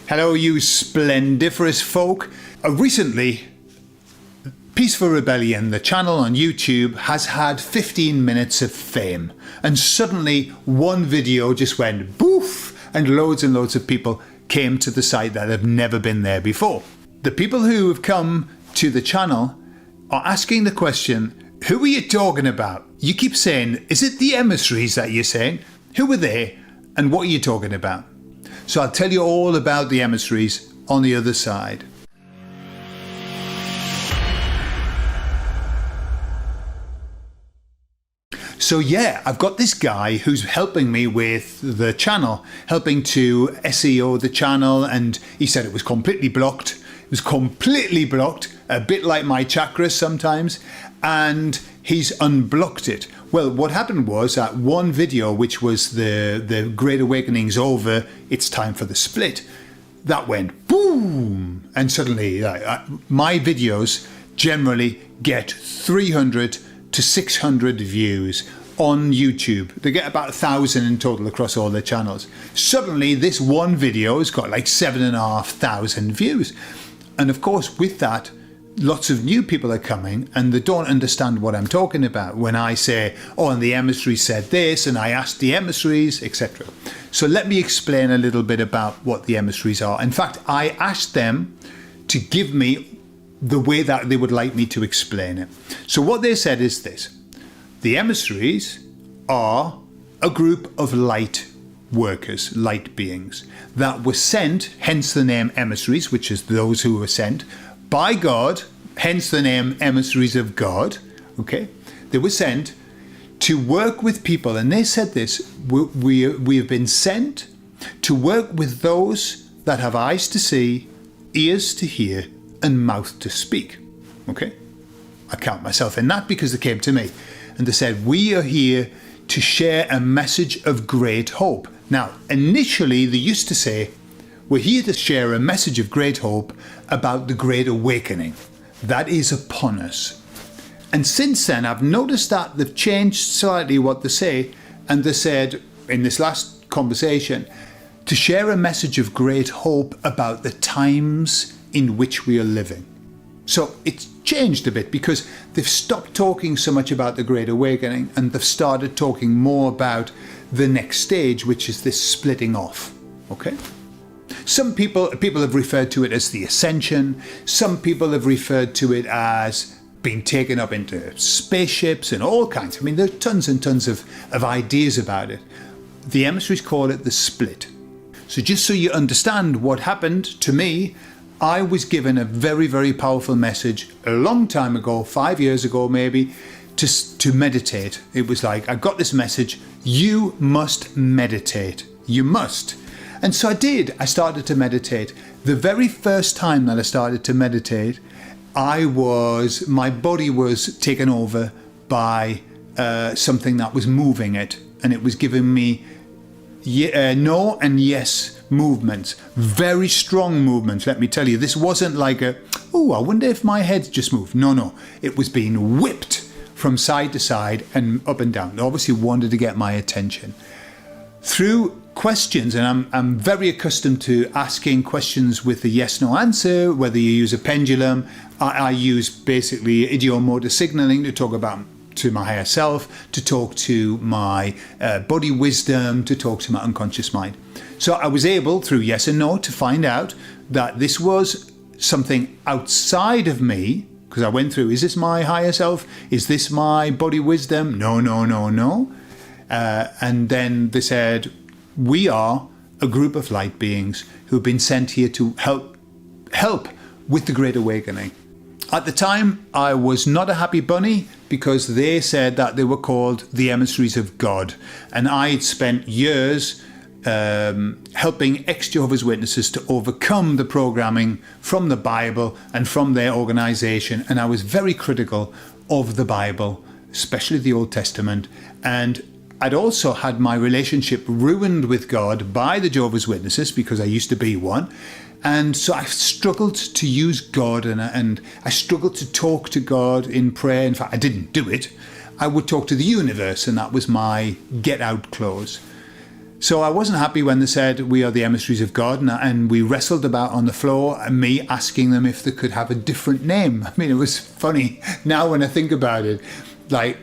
Hello, you splendiferous folk. Recently, Peaceful Rebellion, the channel on YouTube, has had 15 minutes of fame. And suddenly, one video just went boof, and loads of people came to the site that have never been there before. The people who have come to the channel are asking the question, who are you talking about? You keep saying, is it the emissaries that you're saying? Who are they? And what are you talking about? So I'll tell you all about the emissaries on the other side. So yeah, I've got this guy who's helping me with the channel, helping to SEO the channel, and he said it was completely blocked. It was completely blocked, a bit like my chakras sometimes, and he's unblocked it. Well, what happened was that one video, which was the Great Awakening's over, it's time for the split, that went boom, and suddenly my videos generally get 300 to 600 views on YouTube. They get about 1,000 in total across all their channels. Suddenly this one video has got like 7,500 views. And of course with that, lots of new people are coming and they don't understand what I'm talking about when I say, oh, and the emissaries said this, and I asked the emissaries, etc. So let me explain a little bit about what the emissaries are. In fact, I asked them to give me the way that they would like me to explain it. So what they said is this: the emissaries are a group of light workers, light beings that were sent, hence the name emissaries, which is those who were sent by God, hence the name Emissaries of God. Okay, they were sent to work with people, and they said this: we have been sent to work with those that have eyes to see, ears to hear, and mouth to speak. Okay, I count myself in that because they came to me and they said, we are here to share a message of great hope. Now, initially they used to say, we're here to share a message of great hope about the Great Awakening that is upon us. And since then, I've noticed that they've changed slightly what they say, and they said in this last conversation, to share a message of great hope about the times in which we are living. So it's changed a bit because they've stopped talking so much about the Great Awakening and they've started talking more about the next stage, which is this splitting off. Okay? Some people have referred to it as the ascension. Some people have referred to it as being taken up into spaceships and all kinds. I mean, there are tons and tons of ideas about it. The emissaries call it the split. So just so you understand what happened to me, I was given a very, very powerful message a long time ago, 5 years ago maybe, to meditate. It was like, I got this message, you must meditate. You must. And so I did. I started to meditate. The very first time that I started to meditate, my body was taken over by something that was moving it. And it was giving me no and yes movements, very strong movements. Let me tell you, this wasn't like I wonder if my head's just moved. No, it was being whipped from side to side and up and down. It obviously wanted to get my attention through questions, and I'm very accustomed to asking questions with a yes/no answer. Whether you use a pendulum, I use basically idiomotor signaling to talk about to my higher self, to talk to my body wisdom, to talk to my unconscious mind. So I was able, through yes and no, to find out that this was something outside of me, because I went through, is this my higher self? Is this my body wisdom? No. And then they said, we are a group of light beings who've been sent here to help with the Great Awakening. At the time, I was not a happy bunny because they said that they were called the Emissaries of God. And I'd spent years helping ex-Jehovah's Witnesses to overcome the programming from the Bible and from their organization. And I was very critical of the Bible, especially the Old Testament. And I'd also had my relationship ruined with God by the Jehovah's Witnesses because I used to be one. And so I struggled to use God and I struggled to talk to God in prayer. In fact, I didn't do it. I would talk to the universe, and that was my get out clause. So I wasn't happy when they said, we are the emissaries of God, and we wrestled about on the floor, and me asking them if they could have a different name. I mean, it was funny now when I think about it. Like,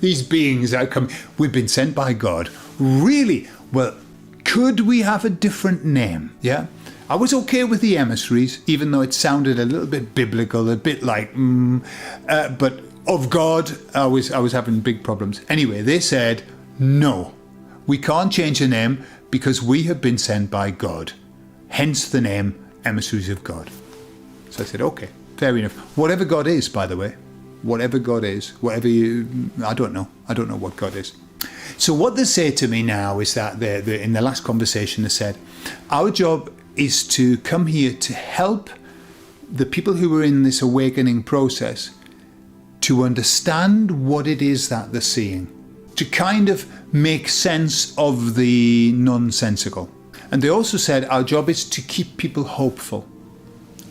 these beings that come, we've been sent by God. Really? Well, could we have a different name? Yeah? I was okay with the emissaries, even though it sounded a little bit biblical, a bit like, but of God, I was having big problems. Anyway, they said, no. We can't change the name because we have been sent by God. Hence the name Emissaries of God. So I said, okay, fair enough. Whatever God is, by the way. Whatever God is. Whatever you... I don't know. I don't know what God is. So what they say to me now is that they're in the last conversation they said, our job is to come here to help the people who are in this awakening process to understand what it is that they're seeing, to kind of make sense of the nonsensical. And they also said our job is to keep people hopeful,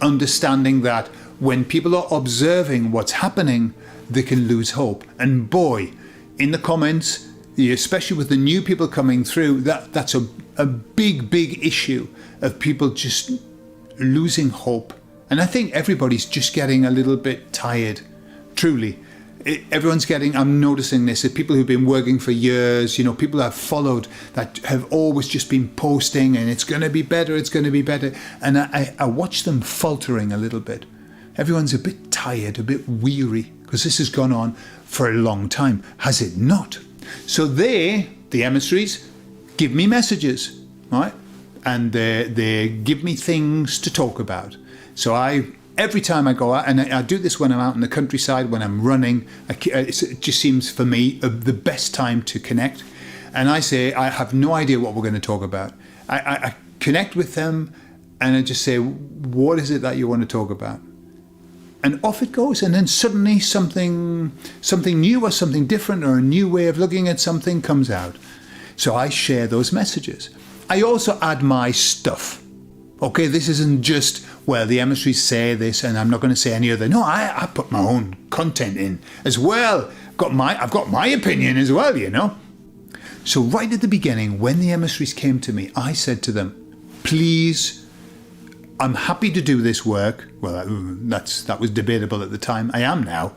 understanding that when people are observing what's happening, they can lose hope. And boy, in the comments, especially with the new people coming through, that's a big issue of people just losing hope. And I think everybody's just getting a little bit tired, truly. Everyone's getting, I'm noticing this, that people who've been working for years, people I've followed that have always just been posting and it's going to be better, it's going to be better. And I watch them faltering a little bit. Everyone's a bit tired, a bit weary, because this has gone on for a long time, has it not? So they, the emissaries, give me messages, right? And they give me things to talk about. So every time I go out, and I do this when I'm out in the countryside, when I'm running, it just seems for me the best time to connect. And I say, I have no idea what we're going to talk about. I connect with them and I just say, what is it that you want to talk about? And off it goes. And then suddenly something new or something different or a new way of looking at something comes out. So I share those messages. I also add my stuff. Okay, this isn't just, well, the emissaries say this and I'm not going to say any other. No, I put my own content in as well. I've got my opinion as well, So right at the beginning, when the emissaries came to me, I said to them, please, I'm happy to do this work. Well, that was debatable at the time. I am now.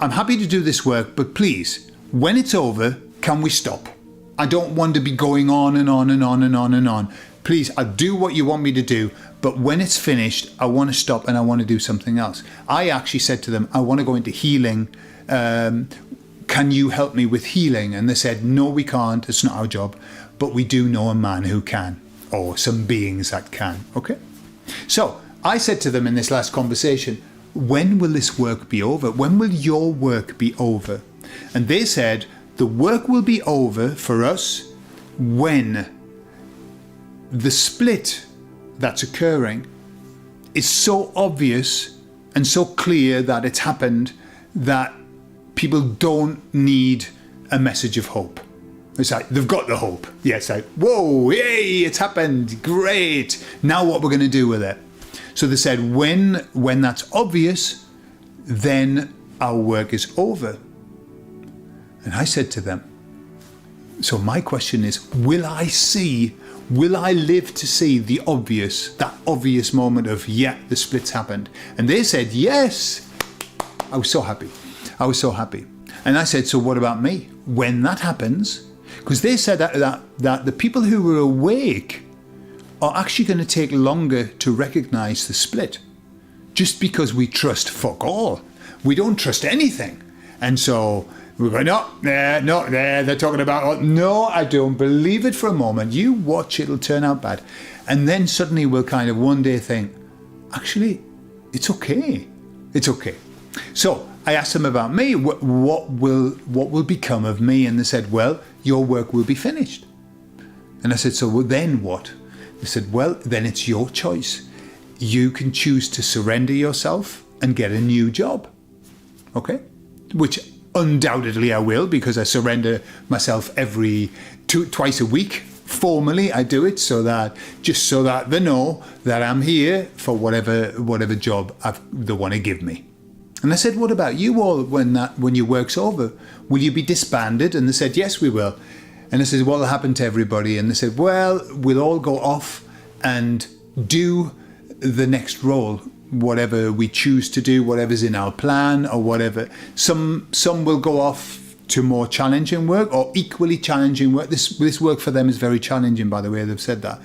I'm happy to do this work, but please, when it's over, can we stop? I don't want to be going on and on and on and on and on. Please, I'll do what you want me to do, but when it's finished, I want to stop and I want to do something else. I actually said to them, I want to go into healing. Can you help me with healing? And they said, no, we can't. It's not our job. But we do know a man who can, or some beings that can. Okay? So I said to them in this last conversation, when will this work be over? When will your work be over? And they said, the work will be over for us when the split that's occurring is so obvious and so clear that it's happened that people don't need a message of hope. It's like, they've got the hope. Yeah, it's like, whoa, yay, it's happened, great. Now what we're going to do with it? So they said, when that's obvious, then our work is over. And I said to them, so my question is, will I live to see that obvious moment of, yeah, the split's happened? And they said, yes. I was so happy. And I said, so what about me? When that happens, because they said that the people who were awake are actually going to take longer to recognize the split. Just because we trust fuck all. We don't trust anything. And so we're going, no, they're talking about, no, I don't believe it for a moment. You watch, it'll turn out bad. And then suddenly we'll kind of one day think, actually, it's okay. It's okay. So I asked them about me, what will become of me? And they said, well, your work will be finished. And I said, so then what? They said, well, then it's your choice. You can choose to surrender yourself and get a new job. Okay? Which undoubtedly I will, because I surrender myself twice a week. Formally, I do it so that they know that I'm here for whatever job they want to give me. And I said, what about you all when your work's over? Will you be disbanded? And they said, yes, we will. And I said, what will happen to everybody? And they said, well, we'll all go off and do the next role, whatever we choose to do, whatever's in our plan or whatever. Some will go off to more challenging work or equally challenging work. This work for them is very challenging, by the way, they've said that.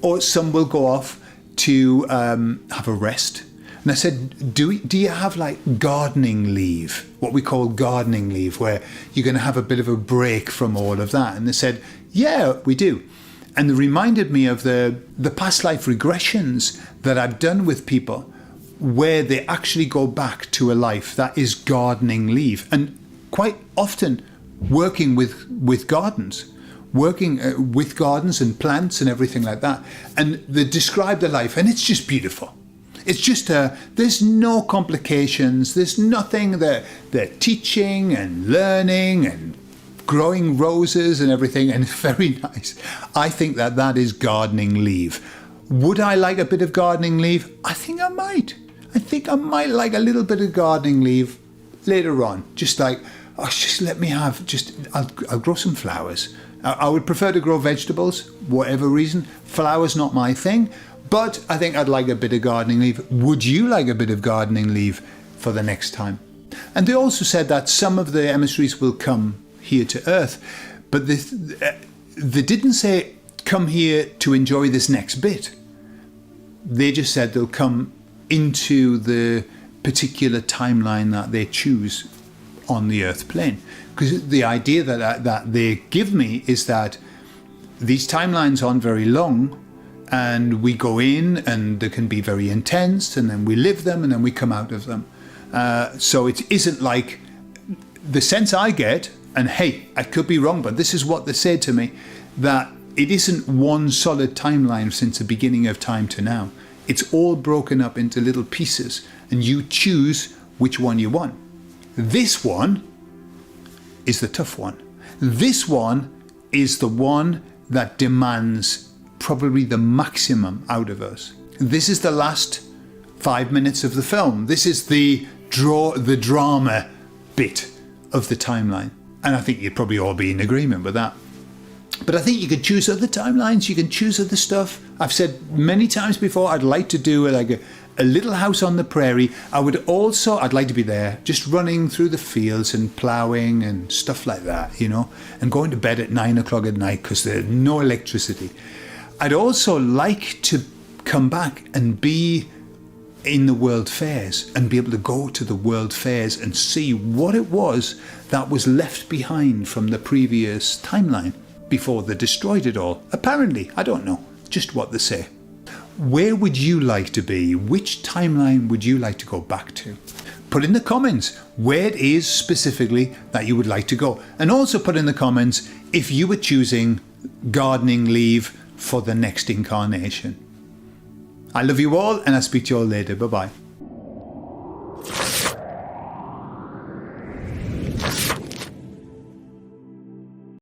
Or some will go off to have a rest. And I said, do you have like gardening leave, what we call gardening leave, where you're going to have a bit of a break from all of that? And they said, yeah, we do. And they reminded me of the past life regressions that I've done with people, where they actually go back to a life that is gardening leave. And quite often working with gardens. Working with gardens and plants and everything like that. And they describe the life, and it's just beautiful. It's just, there's no complications. There's nothing. They're teaching and learning and growing roses and everything, and it's very nice. I think that is gardening leave. Would I like a bit of gardening leave? I think I might. I think I might like a little bit of gardening leave later on. Just like, just let me have, I'll grow some flowers. I would prefer to grow vegetables, whatever reason. Flowers, not my thing. But I think I'd like a bit of gardening leave. Would you like a bit of gardening leave for the next time? And they also said that some of the emissaries will come here to Earth. But they didn't say, come here to enjoy this next bit. They just said they'll come into the particular timeline that they choose on the Earth plane. Because the idea that they give me is that these timelines aren't very long, and we go in and they can be very intense, and then we live them and then we come out of them. So it isn't like, the sense I get, and hey, I could be wrong, but this is what they said to me, that it isn't one solid timeline since the beginning of time to now. It's all broken up into little pieces, and you choose which one you want. This one is the tough one. This one is the one that demands probably the maximum out of us. This is the last 5 minutes of the film. This is the drama bit of the timeline. And I think you'd probably all be in agreement with that. But I think you can choose other timelines, you can choose other stuff. I've said many times before, I'd like to do like a little house on the prairie. I'd like to be there, just running through the fields and ploughing and stuff like that, you know, and going to bed at 9 o'clock at night because there's no electricity. I'd also like to come back and be in the world fairs and be able to go to the world fairs and see what it was that was left behind from the previous timeline before they destroyed it all. Apparently, I don't know, just what they say. Where would you like to be? Which timeline would you like to go back to? Put in the comments where it is specifically that you would like to go. And also put in the comments if you were choosing gardening leave for the next incarnation. I love you all, and I'll speak to you all later. Bye-bye.